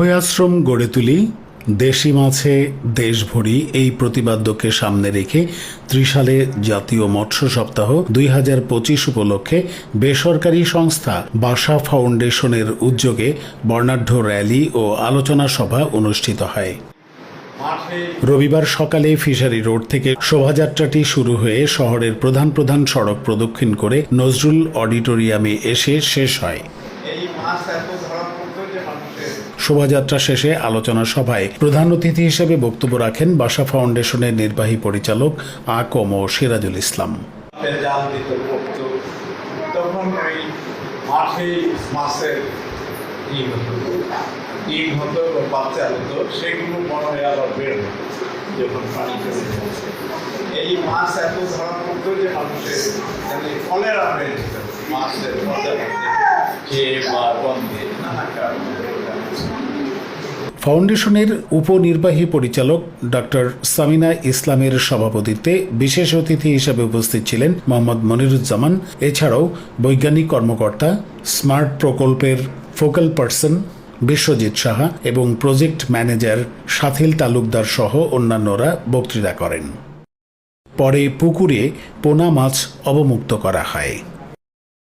অভয়াশ্রম গড়ে তুলি, দেশি মাছে দেশ ভরি এই প্রতিপাদ্যকে সামনে রেখে ত্রিশালে জাতীয় মৎস্য সপ্তাহ 2025 উপলক্ষে বেসরকারি সংস্থা বাসা ফাউন্ডেশনের উদ্যোগে বর্ণাঢ্য র্যালি ও আলোচনা সভা অনুষ্ঠিত হয়। রবিবার সকালে ফিশারি রোড থেকে শোভাযাত্রাটি শুরু হয়ে শহরের প্রধান প্রধান সড়ক প্রদক্ষিণ করে নজরুল অডিটোরিয়ামে এসে শেষ হয়। শোভাযাত্রা শেষে আলোচনা সভায় প্রধান অতিথি হিসেবে বক্তব্য রাখেন বাসা ফাউন্ডেশনের নির্বাহী পরিচালক আকম সিরাজুল ইসলাম। সেগুলো বড় হয়ে আবার বের হতো যখন পানি চলে যাচ্ছে। এই মাছ এত ধরা পড়তো যে মানুষের কলেরা হয়ে যেত, মাছের মজা খেয়ে বা গন্ধে নানা কারণে। ফাউন্ডেশনের উপনির্বাহী পরিচালক ডক্টর সামিনা ইসলামের সভাপতিত্বে বিশেষ অতিথি হিসেবে উপস্থিত ছিলেন মোহাম্মদ মনিরুজ্জামান। এছাড়াও বৈজ্ঞানিক কর্মকর্তা, স্মার্ট প্রকল্পের ফোকাল পার্সন বিশ্বজিৎ সাহা এবং প্রজেক্ট ম্যানেজার সাথিল তালুকদার সহ অন্যান্যরা বক্তৃতা করেন। পরে পুকুরে পোনা মাছ অবমুক্ত করা হয়।